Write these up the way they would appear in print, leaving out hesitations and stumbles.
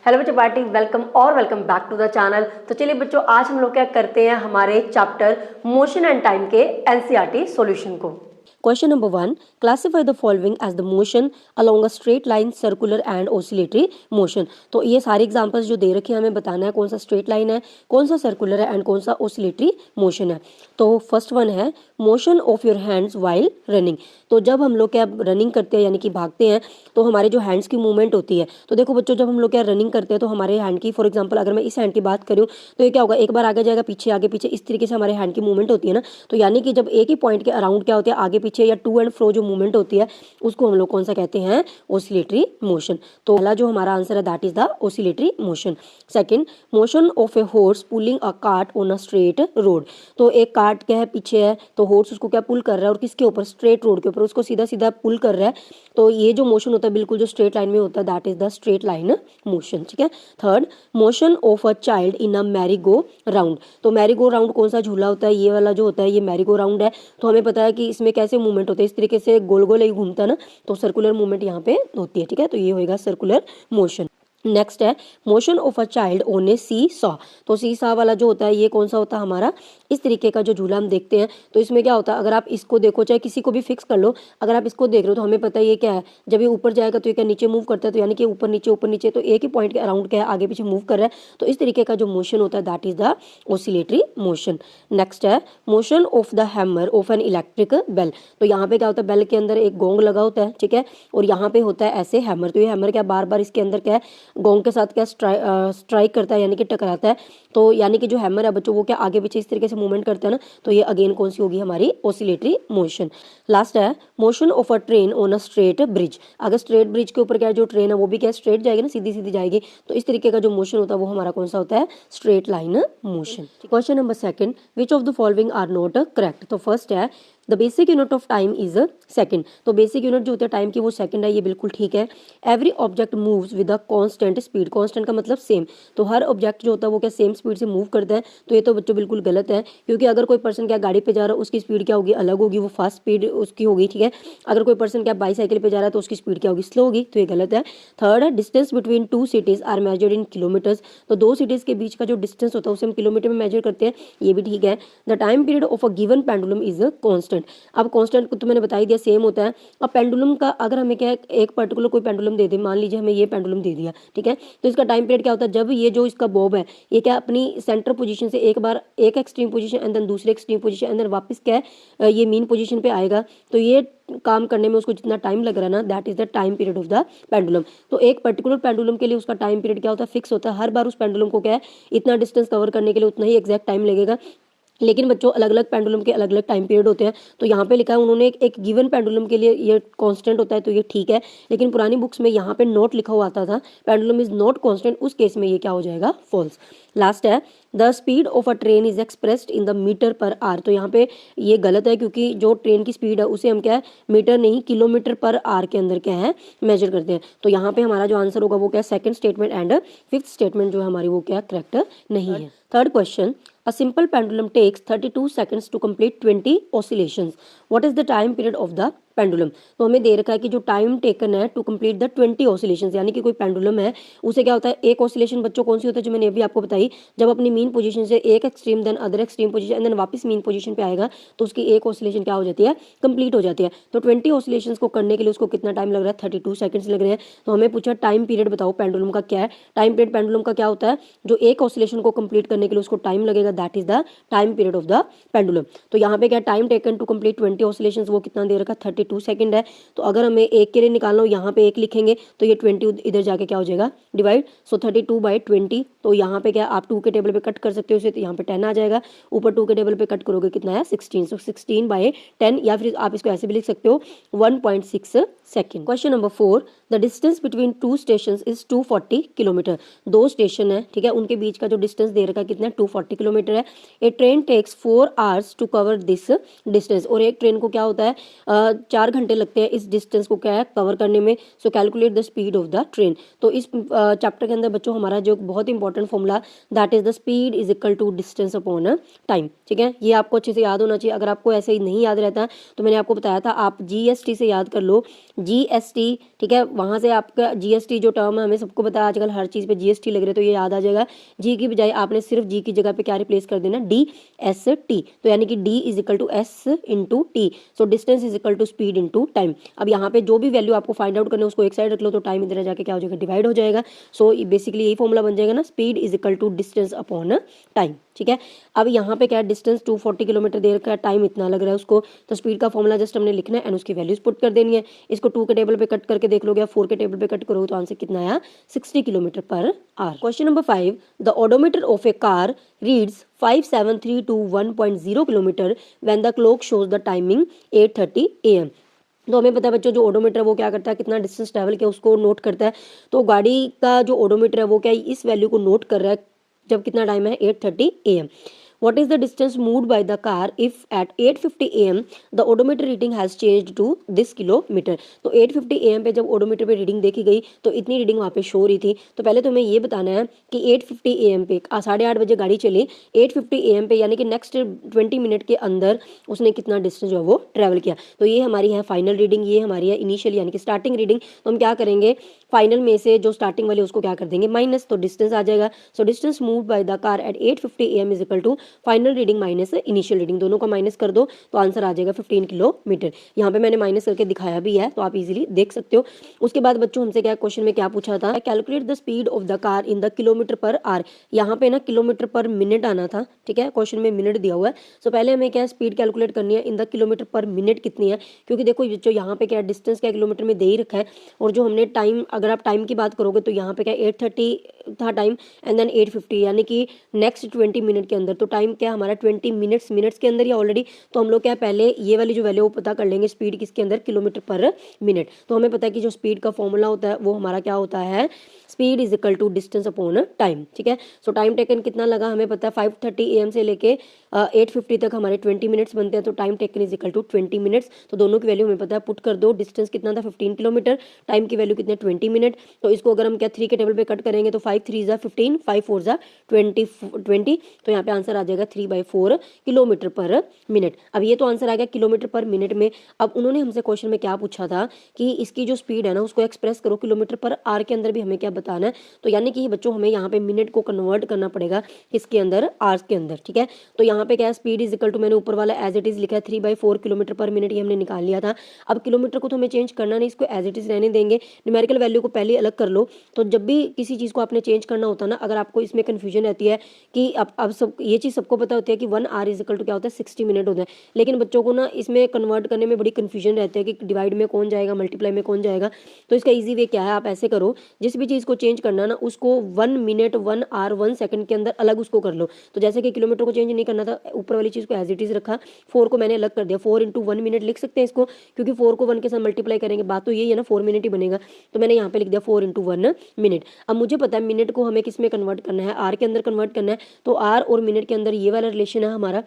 Hello बच्चों, party welcome और welcome back to the channel. तो चलिए बच्चों, आज हम लोग क्या करते हैं, हमारे चैप्टर मोशन एंड टाइम के एनसीईआरटी सॉल्यूशन को। Question number 1, classify the following as the motion along a straight line, circular and oscillatory motion. तो ये सारे एग्जांपल्स जो दे रखे हैं, हमें बताना है कौन सा स्ट्रेट लाइन है, कौन सा सर्कुलर है एंड कौन सा ऑसिलेटरी मोशन है। तो फर्स्ट वन है motion of your hands while running. तो जब हम लोग क्या रनिंग करते हैं यानी कि भागते हैं तो हमारे जो हैंड्स की मूवमेंट होती है, तो देखो बच्चों, जब हम लोग क्या रनिंग करते हैं तो हमारे हैंड की, फॉर एग्जांपल अगर मैं इस हैंड की बात करूँ तो ये क्या होगा, एक बार आगे जाएगा, पीछे आगे पीछे, इस तरीके से हमारे हैंड की मूवमेंट होती है ना। तो यानी कि जब एक ही पॉइंट के अराउंड क्या होती है, आगे पीछे या टू एंड फ्रो जो मूवमेंट होती है, उसको हम लोग कौन सा कहते हैं, ऑसिलेटरी मोशन। तो पहला जो हमारा आंसर है that is the oscillatory motion. Second, motion of a horse pulling a cart on a straight road. तो एक कार्ट क्या है, पीछे है, तो हॉर्स उसको क्या पुल कर रहा है और किसके ऊपर, स्ट्रेट रोड के ऊपर, उसको सीधा सीधा पुल कर रहा है। तो ये जो मोशन होता है बिल्कुल जो स्ट्रेट लाइन में होता है, that is the straight line motion. ठीक है। Third, motion of a child in a merry go round. तो मैरी गो राउंड कौन सा झूला होता है, ये वाला जो होता है ये मैरी गो राउंड है। तो हमें पता है कि इसमें कैसे मूवमेंट होते हैं, इस तरीके से गोल गोल ही घूमता है ना, तो सर्कुलर मूवमेंट यहाँ पे होती है। ठीक है, तो ये होगा सर्कुलर मोशन। नेक्स्ट है motion of a child on a seesaw. तो सी सॉ वाला जो होता है ये कौन सा होता है हमारा, इस तरीके का जो झूला हम देखते हैं, तो इसमें क्या होता है, अगर आप इसको देखो, चाहे किसी को भी फिक्स कर लो, अगर आप इसको देख रहे हो तो हमें पता है ये क्या है, जब ये ऊपर जाएगा तो ये क्या नीचे मूव करता है, तो यानी कि ऊपर नीचे, तो एक ही पॉइंट के अराउंड क्या है, आगे पीछे मूव कर रहा है। तो इस तरीके का जो मोशन होता है that is the oscillatory motion. Next है motion of the hammer of an electric bell. तो यहाँ पे क्या होता है, बेल के अंदर एक गोंग लगा होता है, ठीक है, और यहाँ पे होता है ऐसे हैमर। तो ये हैमर क्या बार बार इसके अंदर क्या है, गोंग के साथ क्या स्ट्राइक करता है, यानी कि टकराता है। तो यानी कि जो हैमर है बच्चों वो क्या आगे पीछे इस तरीके से मूवमेंट करता है ना, तो ये अगेन कौन सी होगी, हमारी ऑसिलेटरी मोशन। लास्ट है motion of a train on a straight bridge. अगर स्ट्रेट ब्रिज के ऊपर क्या जो ट्रेन है वो भी क्या स्ट्रेट जाएगी ना, सीधी सीधी जाएगी। तो इस तरीके का जो मोशन होता है वो हमारा कौन सा होता है, straight line motion. Question number second, which of the following are not correct. तो फर्स्ट है the basic unit of time is second. तो बेसिक यूनिट जो होता है टाइम की वो सेकंड है, ये बिल्कुल ठीक है। Every object moves with a constant speed. Constant का मतलब सेम, तो हर ऑब्जेक्ट जो होता है वो क्या सेम स्पीड से मूव करता है। तो ये तो बच्चों बिल्कुल गलत है, क्योंकि अगर कोई पर्सन क्या गाड़ी पे जा रहा है उसकी स्पीड क्या होगी, अलग होगी, वो फास्ट स्पीड उसकी होगी। ठीक है, अगर कोई पर्सन क्या बाईसाइकिल पे जा रहा है तो उसकी स्पीड क्या होगी, स्लो होगी, तो ये गलत है। थर्ड है distance between two cities are measured in kilometres. तो दो सिटीज के बीच का जो डिस्टेंस होता है उसे हम किलोमीटर में मेजर करते हैं, ये भी ठीक है। The time period of a given pendulum is constant. अब कॉन्स्टेंट को तो मैंने बता ही दिया, सेम होता है। अब पेंडुलम का अगर हमें क्या एक पर्टिकुलर कोई पेंडुलम दे दे, मान लीजिए हमें ये पेंडुलम दे दिया, ठीक है, तो इसका टाइम पीरियड क्या होता है, जब ये जो इसका बॉब है ये क्या अपनी सेंटर पोजीशन से एक बार एक एक्सट्रीम पोजीशन एंड देन दूसरे एक्सट्रीम पोजीशन एंड देन वापस क्या है ये मीन पोजीशन पे आएगा। तो ये काम करने में उसको जितना टाइम लग रहा है ना, that is the time period of the pendulum. तो एक पर्टिकुलर पेंडुलम के लिए उसका टाइम पीरियड क्या होता है, फिक्स होता है। हर बार उस पेंडुलम को क्या है इतना डिस्टेंस कवर करने के लिए उतना ही एग्जैक्ट टाइम लगेगा। लेकिन बच्चों अलग अलग पेंडुलम के अलग अलग टाइम पीरियड होते हैं। तो यहाँ पे लिखा है उन्होंने एक गिवन पेंडुलम के लिए ये कांस्टेंट होता है, तो ये ठीक है। लेकिन पुरानी बुक्स में यहाँ पे नोट लिखा हुआ आता था पेंडुलम इज नॉट कांस्टेंट, उस केस में ये क्या हो जाएगा, फॉल्स। लास्ट है the speed of a train is expressed in the metre per hour. तो यहाँ पे ये गलत है, क्योंकि जो ट्रेन की स्पीड है उसे हम क्या है मीटर नहीं किलोमीटर पर आर के अंदर क्या है मेजर करते हैं। तो यहाँ पे हमारा जो आंसर होगा वो क्या second statement and fifth statement जो है हमारी वो क्या करेक्ट नहीं है। Third question, a simple pendulum takes 32 seconds to complete 20 oscillations. What is the time period of the pendulum. तो हमें दे रखा है कि जो टाइम टेकन है टू कंप्लीट द 20 ऑसिलेशंस, यानी कि कोई पेंडुलम है उसे क्या होता है, एक ऑसिलेशन बच्चों कौन सी होता है जो मैंने अभी आपको बताई, जब अपनी मीन पोजीशन से एक extreme then other extreme position and then वापस मीन पोजीशन पे आएगा तो उसकी एक ऑसिलेशन क्या हो जाती है, कंप्लीट हो जाती है। तो 20 ऑसिलेशंस को करने के लिए उसको कितना टाइम लग रहा है, 32 सेकंड्स लग रहे हैं। तो हमें पूछा टाइम पीरियड बताओ पेंडुलम का क्या है। टाइम पीरियड पेंडुलम का क्या होता है, जो एक ऑसिलेशन को कंप्लीट करने के लिए उसको टाइम लगेगा, that is the time period of the pendulum. तो यहाँ पे क्या time taken to complete 20 oscillations वो कितना दे रखा, 32 सेकंड है। तो अगर हमें एक के लिए निकालना हो, यहाँ पे एक लिखेंगे तो ये 20 इधर जाके क्या हो जाएगा डिवाइड, सो 32/20। तो यहाँ पे क्या आप 2 के टेबल पे कट कर सकते हो इसे, तो यहाँ पे 10 आ जाएगा, ऊपर 2 के टेबल पे कट करोगे कितना है 16, सो 16/10, या फिर आप इसको ऐसे भी लिख सकते हो 1.6 second. Question number 4, the distance between to station is 240 kilometre. दो स्टेशन है, ठीक है, उनके बीच का जो डिस्टेंस दे रखा है कितना 240 किलोमीटर है। A train takes 4 hours to cover this distance. और एक ट्रेन को क्या होता है 4 घंटे लगते हैं इस डिस्टेंस को क्या है कवर करने में। So calculate the speed of the train. तो इस चैप्टर के अंदर बच्चों हमारा जो बहुत important formula that is the speed is equal to distance upon time. ठीक है, ये आपको अच्छे से याद होना चाहिए। अगर आपको ऐसे ही नहीं याद रहता तो मैंने आपको बताया था आप जीएसटी से याद कर लो, GST, ठीक है, वहाँ से आपका GST जो टर्म है हमें सबको पता है आजकल हर चीज़ पे GST लग रहा है, तो ये याद आ जाएगा। G की बजाय आपने सिर्फ G की जगह पे क्या रिप्लेस कर देना, DST, तो यानी कि D is equal to S into T, so distance is equal to speed into time. अब यहाँ पे जो भी वैल्यू आपको फाइंड आउट करना है उसको एक साइड रख लो, तो टाइम इधर जाके क्या हो जाएगा, डिवाइड हो जाएगा। सो बेसिकली यही फॉर्मूला बन जाएगा ना, speed is equal to distance upon time, ठीक है। अब यहाँ पे क्या डिस्टेंस 240 किलोमीटर दे रखा है, टाइम इतना लग रहा है उसको, तो स्पीड का फॉर्मूला जस्ट हमने लिखना है एंड उसकी वैल्यूज पुट कर देनी है। इसको 2 के टेबल पे कट करके देख लोगे, 4 के टेबल पे कट करोगे तो आंसर कितना आया, 60 kilometre per hour. Question number 5, the odometer of A car reads 573 to 1.0 kilometre when the clock shows the timing 8:30 AM। तो हमें पता है बच्चों, जो ओडोमीटर है वो क्या करता है, कितना डिस्टेंस ट्रैवल किया उसको नोट करता है। तो गाड़ी का जो ओडोमीटर है वो क्या इस वैल्यू को नोट कर रहा है जब कितना टाइम है, 8:30 AM। What is the distance moved by the car if at 8:50 AM the odometer reading has changed to this kilometer? तो 8:50 AM पे जब ओडोमीटर पे रीडिंग देखी गई तो इतनी रीडिंग वहाँ पे शो हो रही थी। तो पहले तो हमें ये बताना है कि 8:50 AM पे 8:30 बजे गाड़ी चली, 8:50 AM पे यानी कि नेक्स्ट 20 मिनट के अंदर उसने कितना डिस्टेंस जो है वो ट्रैवल किया। तो ये हमारी है फाइनल रीडिंग, ये हमारी है इनिशियल यानी कि स्टार्टिंग रीडिंग। तो हम क्या करेंगे, फाइनल में से जो स्टार्टिंग वाले उसको क्या कर देंगे, माइनस, तो डिस्टेंस आ जाएगा। So distance move by the car at 8:50 AM is equal to final reading minus initial reading, दोनों का माइनस कर दो तो आंसर आ जाएगा 15 किलोमीटर। यहाँ पे मैंने माइनस करके दिखाया भी है तो आप इजीली देख सकते हो। उसके बाद बच्चों हमसे क्या क्वेश्चन में क्या पूछा था, calculate the speed of the car in the kilometre per hour. यहाँ पे ना किलोमीटर पर मिनट आना था, ठीक है, क्वेश्चन में मिनट दिया हुआ है। सो पहले हमें क्या स्पीड कैलकुलेट करनी है इन द किलोमीटर पर मिनट कितनी है, क्योंकि देखो जो यहाँ पे क्या डिस्टेंस क्या किलोमीटर में दे ही रखा है, और जो हमने टाइम, अगर आप टाइम की बात करोगे तो यहाँ पे क्या 8:30 था टाइम एंड देन 8:50 यानी कि नेक्स्ट 20 मिनट के अंदर। तो टाइम क्या हमारा 20 मिनट्स के अंदर ही ऑलरेडी। तो हम लोग क्या पहले ये वाली जो वैल्यू वो पता कर लेंगे, स्पीड किसके अंदर, किलोमीटर पर मिनट। तो हमें पता है कि जो स्पीड का फॉर्मूला होता है वो हमारा क्या होता है, speed is equal to distance upon time, ठीक है। सो टाइम टेकन कितना लगा हमें पता है, 5:30 AM से लेके 8:50 तक हमारे 20 मिनट्स बनते हैं, तो time taken is equal to 20 minutes. तो दोनों की वैल्यू हमें पता है, पुट कर दो। डिस्टेंस कितना था 15 किलोमीटर, टाइम की वैल्यू कितने 20 मिनट। तो इसको अगर हम क्या 3 के टेबल पे कट करेंगे तो 5 3 15, 5 4 20, तो यहाँ पे आंसर आ जाएगा 3/4 किलोमीटर पर मिनट। अब ये तो आंसर आ गया किलोमीटर पर मिनट में। अब उन्होंने हमसे क्वेश्चन में क्या पूछा था कि इसकी जो स्पीड है ना उसको एक्सप्रेस करो किलोमीटर पर आवर के अंदर भी हमें क्या बताना है। तो यानी कि बच्चों हमें यहाँ पे मिनट को कन्वर्ट करना पड़ेगा किसके अंदर, आवर्स के अंदर, ठीक है। तो यहाँ पे क्या स्पीड इज इक्वल टू, मैंने ऊपर वाला एज इट इज लिखा है 3/4 किलोमीटर पर मिनट, ये हमने निकाल लिया था। अब किलोमीटर को तो हमें चेंज करना नहीं, इसको एज इट इज रहने देंगे। न्यूमेरिकल वैल्यू को पहले अलग कर लो। तो जब भी किसी चीज़ को आपने चेंज करना होता है ना, अगर आपको इसमें कन्फ्यूजन रहती है कि अब सब ये चीज़ सबको पता होती है कि 1 आवर इज इक्वल टू क्या होता है 60 मिनट होता है, लेकिन बच्चों को ना इसमें कन्वर्ट करने में बड़ी कन्फ्यूजन रहती है कि डिवाइड में कौन जाएगा, मल्टीप्लाई में कौन जाएगा। तो इसका ईजी वे क्या है, आप ऐसे करो, जिस भी चीज़ को चेंज करना ना उसको 1 मिनट 1 आवर 1 सेकंड के अंदर अलग उसको कर लो। तो जैसे कि किलोमीटर को चेंज नहीं करना था, ऊपर वाली चीज़ को एज इट इज रखा, 4 को मैंने अलग कर दिया, 4 × 1 मिनट लिख सकते हैं इसको, क्योंकि 4 को 1 के साथ मल्टीप्लाई करेंगे, बात तो यही है ना, 4 मिनट ही बनेगा। तो मैंने यहाँ पे लिख दिया 4 × 1 मिनट। अब मुझे पता है मिनट को हमें किस में कन्वर्ट करना है, आर के अंदर कन्वर्ट करना है। तो आर और मिनट के अंदर ये वाला रिलेशन है हमारा,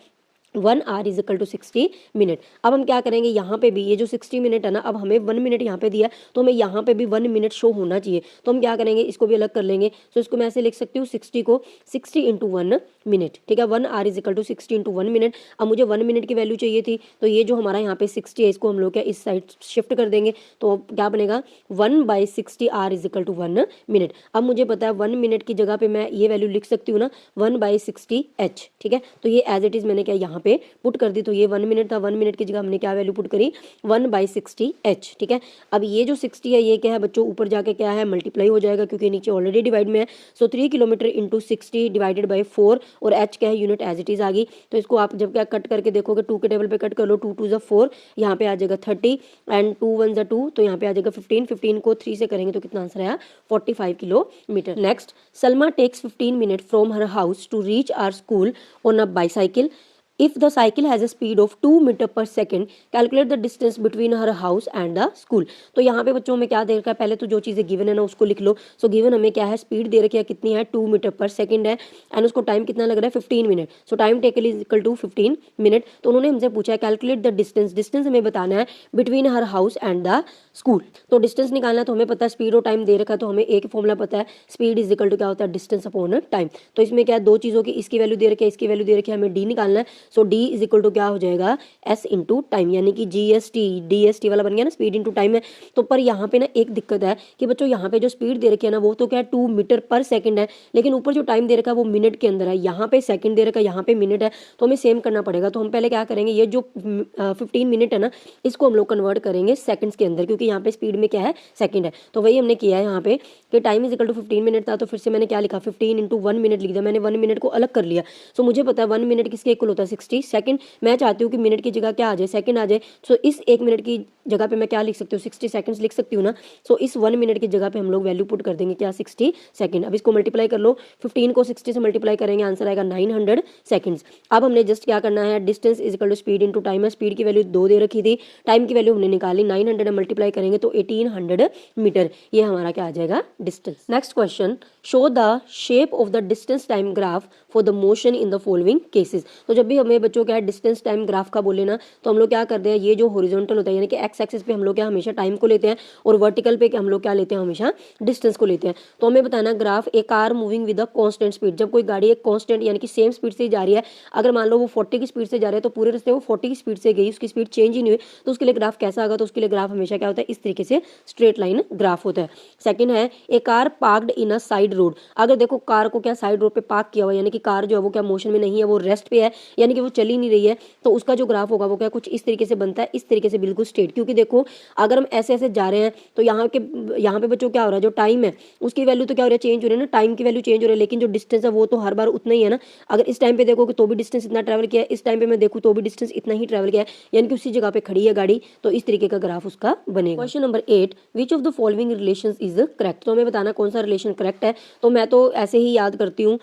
1 hour is equal to 60 minute. अब हम क्या करेंगे, यहाँ पे भी ये जो 60 मिनट है ना, अब हमें 1 मिनट यहाँ पे दिया तो हमें यहाँ पे भी 1 मिनट शो होना चाहिए। तो हम क्या करेंगे, इसको भी अलग कर लेंगे। तो इसको मैं ऐसे लिख सकती हूँ 60 को 60 × 1 मिनट, ठीक है। 1 hour is equal to 60 × 1 minute. अब मुझे 1 मिनट की वैल्यू चाहिए थी, तो ये जो हमारा यहाँ पे 60 है इसको हम लोग क्या इस साइड शिफ्ट कर देंगे। तो क्या बनेगा 1/60 hour is equal to 1 minute. अब मुझे पता है 1 मिनट की जगह पे मैं ये वैल्यू लिख सकती हूँ ना 1/60 h, ठीक है। तो ये एज इट इज मैंने क्या यहाँ पे पुट कर दी। तो ये 1 मिनट था, 1 मिनट की जगह हमने क्या वैल्यू पुट करी 1/60 h, ठीक है। अब ये जो 60 है ये क्या है बच्चों, ऊपर जाके क्या है मल्टीप्लाई हो जाएगा, क्योंकि नीचे ऑलरेडी डिवाइड में है। सो 3 किलोमीटर इंटू 60 डिवाइडेड बाई 4, और h क्या है यूनिट एज इट इज आ गई। तो इसको आप जब क्या कट करके देखोगे 2 के टेबल पे कट कर लो, 2 2 4, यहाँ पे आ जाएगा 30 एंड 2 1 2, तो यहाँ पे आ जाएगा 15, 15 को 3 से करेंगे तो कितना आंसर आया 45 kilometre. Next, Salma takes 15 minute from her house to reach our school on a bicycle. If the cycle has a speed of 2 metre per second, calculate the distance between her house and the school. तो यहाँ पे बच्चों में क्या दे रखा है, पहले तो जो चीज़ें गिवन है ना उसको लिख लो। सो गिवन हमें क्या है, स्पीड दे रखी है कितनी है 2 मीटर पर सेकेंड है, एंड उसको टाइम कितना लग रहा है 15 minute. So time taken is equal to 15 minute. तो उन्होंने हमसे पूछा है कैलकुलेट द डिस्टेंस, डिस्टेंस हमें बताना है between her house and the school. तो डिस्टेंस निकालना है, तो हमें पता है स्पीड और टाइम दे रखा है, तो हमें एक फॉर्मूला पता है, स्पीड इज इक्वल टू क्या होता है डिस्टेंस अपॉन टाइम। तो इसमें क्या है दो चीज़ों की, इसकी वैल्यू दे रखी है, इसकी वैल्यू दे रखी है, हमें डी निकालना है। सो डी इज इक्वल टू क्या हो जाएगा, एस इंटू टाइम, यानी कि GST DST वाला बन गया ना, स्पीड इंटू टाइम है। तो पर यहाँ पे ना एक दिक्कत है कि बच्चों यहाँ पे जो स्पीड दे रखी है ना वो तो क्या है 2 मीटर पर सेकंड है, लेकिन ऊपर जो टाइम दे रखा है वो मिनट के अंदर है, यहाँ पे सेकंड दे रखा है, यहाँ पे मिनट है, तो हमें सेम करना पड़ेगा। तो हम पहले क्या करेंगे, ये जो 15 मिनट है ना इसको हम लोग कन्वर्ट करेंगे सेकंड्स के अंदर, क्योंकि यहाँ पे स्पीड में क्या है, सेकंड है। तो वही हमने किया है यहाँ पे कि time is equal to 15 minute था, तो फिर से मैंने क्या लिखा, 15 इंटू 1 मिनट लिख दिया, मैंने 1 मिनट को अलग कर लिया। सो मुझे पता है 1 मिनट किसके इक्वल होता है, 60 सेकंड। मैं चाहती हूँ कि मिनट की जगह क्या आ जाए, सेकंड आ जाए। सो इस 1 मिनट की जगह पे मैं क्या लिख सकती हूँ, 60 सेकंड्स लिख सकती हूँ ना। सो इस 1 मिनट की जगह पे हम लोग वैल्यू पुट कर देंगे क्या, 60 सेकंड। अब इसको मल्टीप्लाई कर लो, 15 को 60 से मल्टीप्लाई करेंगे, आंसर आएगा 900 सेकंड्स। अब हमने जस्ट क्या करना है, distance is equal to speed into time है, स्पीड की वैल्यू 2 दे रखी थी, टाइम की वैल्यू हमने निकाली, 900 मल्टीप्लाई करेंगे तो 1800 मीटर, ये हमारा क्या आ जाएगा, distance. Next question, show the shape of the distance time graph for the motion in the following cases. तो जब भी हमें बच्चों क्या है डिस्टेंस टाइम ग्राफ का बोले ना, तो हम लोग क्या करते हैं, ये जो हॉरिजॉन्टल होता है यानी कि एक्स एक्सिस पे हम लोग क्या हमेशा टाइम को लेते हैं, और वर्टिकल पे हम लोग क्या लेते हैं, हमेशा डिस्टेंस को लेते हैं। तो हमें बताना graph A car moving with a constant speed, जब कोई गाड़ी एक कांस्टेंट यानी कि सेम स्पीड से जा रही है, अगर मान लो वो 40 की स्पीड से जा रहा है तो पूरे रास्ते वो 40 की स्पीड से गई, उसकी स्पीड चेंज ही नहीं हुई, तो उसके लिए ग्राफ कैसा आएगा, तो उसके लिए ग्राफ हमेशा क्या होता है, इस तरीके से स्ट्रेट लाइन ग्राफ होता है। सेकंड है, a car parked in a side road, अगर देखो कार को क्या साइड रोड पे पार्क किया हुआ है, यानी कि कार जो है वो क्या मोशन में नहीं है, वो रेस्ट पे है, यानी कि वो चल ही नहीं रही है, तो उसका जो ग्राफ होगा वो क्या कुछ इस तरीके से बनता है, इस तरीके से बिल्कुल स्ट्रेट। क्योंकि देखो अगर हम ऐसे ऐसे जा रहे हैं तो यहाँ पे बच्चों क्या हो रहा है, जो टाइम है उसकी वैल्यू तो क्या हो रहा है, चेंज हो रही है ना, टाइम की वैल्यू चेंज हो रही है, लेकिन जो डिस्टेंस है वो तो हर बार उतना ही है ना। अगर इस टाइम पे देखोगे तो भी डिस्टेंस इतना ट्रैवल किया है, इस टाइम पे मैं देखूँ तो भी डिस्टेंस इतना ही ट्रैवल किया है, यानी कि उसी जगह पे खड़ी है गाड़ी, तो इस तरीके का ग्राफ उसका बनेगा। Question number 8, which of the following relations is correct. तो हमें बताना कौन सा रिलेशन करेक्ट है। तो मैं तो ऐसे ही याद करती हूँ,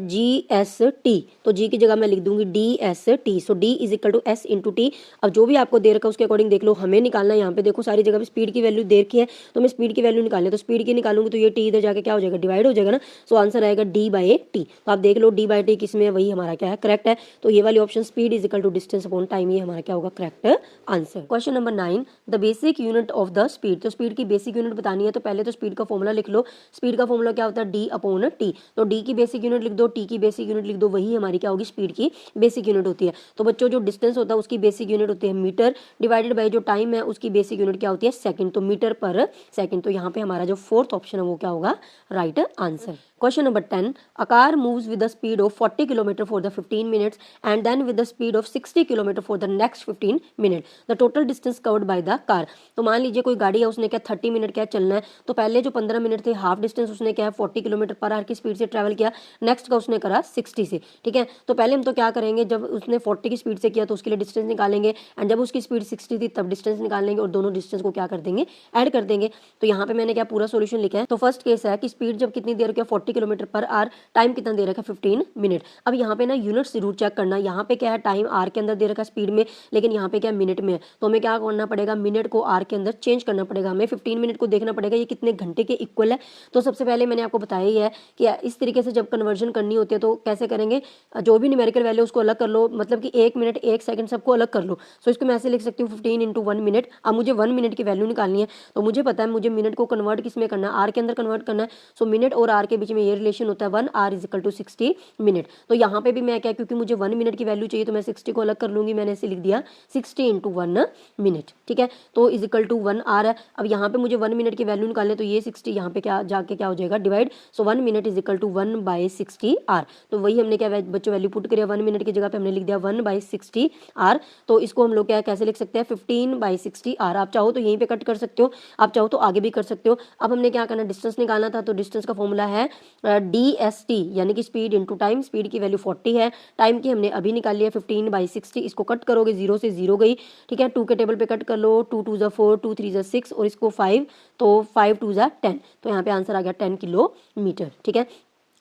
GST, तो G की जगह मैं लिख दूंगी DST। So D is equal to S into T. अब जो भी आपको दे रखा है उसके अकॉर्डिंग देख लो, हमें निकालना है। यहाँ पे देखो सारी जगह पे स्पीड की वैल्यू दे रखी है, तो मैं स्पीड की वैल्यू निकालनी है, तो स्पीड की निकालूंगी तो ये T इधर जाके क्या हो जाएगा, डिवाइड हो जाएगा ना। सो आंसर आएगा D/T। तो आप देख लो D/T किसमें है, वही हमारा क्या है, करेक्ट है। तो ये वाली option speed is equal to distance upon time, ये हमारा क्या होगा, correct answer. Question number 9, the basic unit of the speed. तो स्पीड की बेसिक यूनिट बतानी है, तो पहले तो स्पीड का फॉर्मूला लिख लो। स्पीड का फॉर्मूला क्या होता है, D/T। तो D की बेसिक यूनिट लिख दो, T की बेसिक यूनिट लिख दो, वही हमारी क्या होगी, स्पीड की बेसिक यूनिट होती है। तो बच्चों जो डिस्टेंस होता है उसकी बेसिक यूनिट होती है मीटर, डिवाइडेड बाय जो टाइम है उसकी बेसिक यूनिट क्या होती है, सेकंड, तो मीटर पर सेकंड। तो यहाँ पे हमारा जो फोर्थ ऑप्शन है वो क्या होगा, right answer. Question number 10, a car moves with the speed of 40 km for the 15 minutes and then with the speed of 60 km for the next 15 minutes. The total distance covered by the car. तो मान लीजिए कोई गाड़ी है, उसने क्या 30 minute क्या चलना है, तो पहले जो 15 मिनट थे हाफ डिस्टेंस उसने क्या है 40 किलोमीटर पर आवर की स्पीड से ट्रैवल किया, नेक्स्ट का उसने करा 60 से, ठीक है। तो पहले हम तो क्या करेंगे, जब उसने 40 की स्पीड से किया तो उसके लिए डिस्टेंस निकालेंगे, एंड जब उसकी स्पीड 60 थी तब डिस्टेंस निकालेंगे, और दोनों डिस्टेंस को क्या कर देंगे, ऐड कर देंगे। तो यहाँ पे मैंने क्या पूरा सोल्यूशन लिखा है। तो फर्स्ट केस है कि स्पीड जब कितनी देर क्या 40 किलोमीटर पर आवर, टाइम कितना दे रखा है 15 मिनट। अब यहाँ पे ना यूनिट्स जरूर चेक करना, यहाँ पे क्या है टाइम आर के अंदर दे रखा है स्पीड में, लेकिन यहाँ पे क्या मिनट में है, तो हमें क्या करना पड़ेगा, मिनट को आर के अंदर चेंज करना पड़ेगा। हमें 15 मिनट को देखना पड़ेगा ये कितने घंटे के इक्वल है। तो सबसे पहले मैंने आपको बताया ही है कि इस तरीके से जब कन्वर्जन करनी होती है तो कैसे करेंगे, जो भी न्यूमेरिकल वैल्यू उसको अलग कर लो, मतलब कि 1 मिनट 1 सेकंड सबको अलग कर लो। सो इसको मैं ऐसे लिख सकती हूँ 15 इंटू 1 मिनट। अब मुझे 1 मिनट की वैल्यू निकालनी है, तो मुझे पता है मुझे मिनट को कन्वर्ट किस में करना है, आर के अंदर कन्वर्ट करना है। सो मिनट और आर के बीच में ये रिलेशन होता है 1 hour is equal to 60 minute. तो यहाँ पे भी मैं क्या, क्योंकि मुझे 1 मिनट की वैल्यू चाहिए तो मैं 60 को अलग कर लूंगी, मैंने ऐसे लिख दिया 60 इंटू 1 मिनट, ठीक है। तो इज इक्वल टू 1 आर है। अब यहाँ पे मुझे 1 मिनट की वैल्यू निकालने, तो ये 60 यहाँ पे क्या जाके क्या हो जाएगा, divide. So 1 minute is equal to 1/60 hour. तो वही हमने क्या बच्चों वैल्यू पुट करिया, 1 मिनट की जगह पे हमने लिख दिया 1/60 आर। तो इसको हम लोग क्या कैसे लिख सकते हैं, 15/60 आर। आप चाहो तो यहीं पे कट कर सकते हो, आप चाहो तो आगे भी कर सकते हो। अब हमने क्या करना, डिस्टेंस निकालना था, तो डिस्टेंस का फॉर्मूला है DST यानी कि स्पीड इंटू टाइम। स्पीड की वैल्यू 40 है, टाइम की हमने अभी निकाली है 15/60। इसको कट करोगे 0 से 0 गई, ठीक है। 2 के टेबल पे कट कर लो, 2 2 ज़ा 4, 2 3 ज़ा 6 और इसको 5, तो 5 2 ज़ा 10। तो यहाँ पे आंसर आ गया 10 किलोमीटर, ठीक है।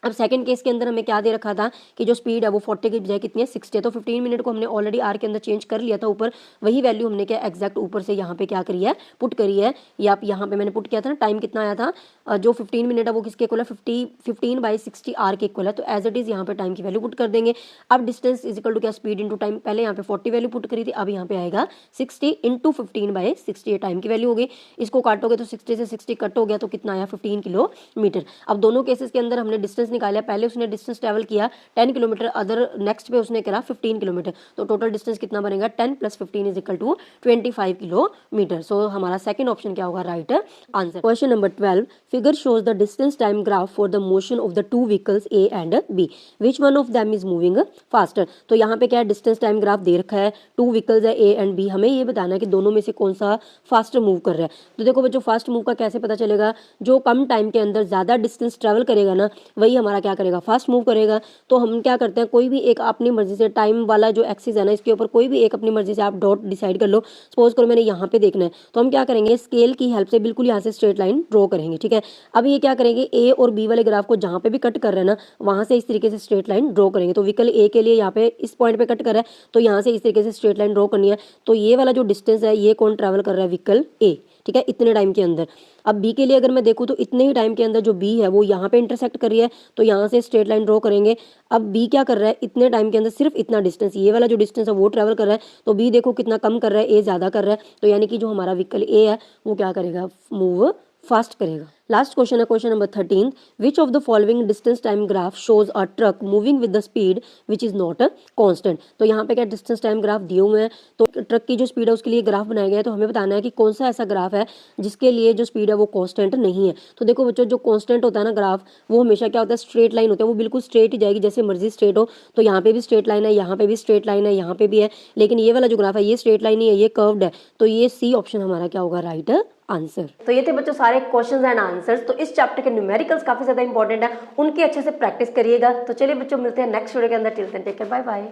अब सेकंड केस के अंदर हमें क्या दे रखा था कि जो स्पीड है वो 40 की बजाय कितनी है 60 है। तो 15 मिनट को हमने ऑलरेडी आर के अंदर चेंज कर लिया था ऊपर, वही वैल्यू हमने क्या एग्जैक्ट ऊपर से यहाँ पे क्या करी है, पुट करी है। या आप यहाँ पे मैंने पुट किया था ना, टाइम कितना आया था, जो 15 मिनट है वो किसके इक्वल है, 15/60 आर के इक्वल है। तो एज इट इज यहाँ पे टाइम की वैल्यू पुट कर देंगे। अब डिस्टेंस इज इक्वल टू क्या, स्पीड इंटू टाइम। पहले यहाँ पे 40 वैल्यू पुट करी थी, अब यहाँ पे आएगा 60 इंटू 15/60, ये टाइम की वैल्यू होगी। इसको काटोगे तो 60 से 60 कट हो गया, तो कितना आया 15 किलोमीटर। अब दोनों केसेस के अंदर हमने डिस्टेंस डिस्टेंस निकाला, पहले उसने डिस्टेंस ट्रेवल किया 10 किलोमीटर, अदर नेक्स्ट पे उसने करा 15 किलोमीटर, तो टोटल डिस्टेंस कितना बनेगा 10 + 15 is equal to 25 kilometre. So हमारा सेकंड ऑप्शन क्या होगा right answer. Question number 12, figure shows the distance time graph for the motion of the two vehicles A and B, which one of them is moving faster. तो यहाँ पे क्या है, distance time graph दे रखा है, two vehicles है ए and B, हमें ये बताना है कि दोनों में से कौन सा फास्टर मूव कर रहा है। तो देखो बच्चों फास्ट मूव का कैसे पता चलेगा, जो कम टाइम के अंदर ज्यादा डिस्टेंस ट्रेवल करेगा ना वही हमारा क्या करेगा, फास्ट मूव करेगा। तो हम क्या करते हैं, कोई भी एक अपनी मर्जी से टाइम वाला जो एक्सिस है ना, इसके ऊपर कोई भी एक अपनी मर्जी से आप डॉट डिसाइड कर लो। सपोज करो मैंने यहाँ पे देखना है, तो हम क्या करेंगे, स्केल की हेल्प से बिल्कुल यहाँ से स्ट्रेट लाइन ड्रॉ करेंगे, ठीक है। अब ये क्या करेंगे, ए और बी वाले ग्राफ को जहाँ पे भी कट कर रहे हैं ना वहां से इस तरीके से स्ट्रेट लाइन ड्रॉ करेंगे। तो व्हीकल ए के लिए यहाँ पे इस पॉइंट पे कट कर रहा है, तो यहाँ से इस तरीके से स्ट्रेट लाइन ड्रॉ करनी है। तो ये वाला जो डिस्टेंस है ये कौन ट्रैवल कर रहा है, व्हीकल ए, ठीक है, इतने टाइम के अंदर। अब बी के लिए अगर मैं देखूँ तो इतने ही टाइम के अंदर जो बी है वो यहाँ पे इंटरसेक्ट कर रही है, तो यहाँ से स्ट्रेट लाइन ड्रॉ करेंगे। अब बी क्या कर रहा है, इतने टाइम के अंदर सिर्फ इतना डिस्टेंस, ये वाला जो डिस्टेंस है वो ट्रैवल कर रहा है, तो बी देखो कितना कम कर रहा है, ए ज्यादा कर रहा है, तो यानी कि जो हमारा व्हीकल ए है वो क्या करेगा, मूव फास्ट करेगा। लास्ट क्वेश्चन है question number 13, which of the following distance time graph shows a truck moving with the speed which is not constant. तो यहाँ पे क्या डिस्टेंस टाइम ग्राफ दिए हुए हैं, तो ट्रक की जो स्पीड है उसके लिए ग्राफ बनाया गया है, तो हमें बताना है कि कौन सा ऐसा ग्राफ है जिसके लिए जो स्पीड है वो कांस्टेंट नहीं है। तो देखो बच्चों जो कांस्टेंट होता है ना ग्राफ, वो हमेशा क्या होता है, स्ट्रेट लाइन होता है, वो बिल्कुल स्ट्रेट ही जाएगी, जैसे मर्जी स्ट्रेट हो। तो यहाँ पे भी स्ट्रेट लाइन है, यहाँ पे भी स्ट्रेट लाइन है, यहाँ पे भी है, लेकिन ये वाला जो ग्राफ है ये स्ट्रेट लाइन ही है, ये कर्व्ड है। तो ये सी ऑप्शन हमारा क्या होगा, राइट आंसर। तो ये थे बच्चों सारे क्वेश्चंस एंड आंसर्स। तो इस चैप्टर के न्यूमेरिकल्स काफी ज्यादा इंपॉर्टेंट है, उनकी अच्छे से प्रैक्टिस करिएगा। तो चलिए बच्चों मिलते हैं नेक्स्ट वीडियो के अंदर, till then take care, bye bye.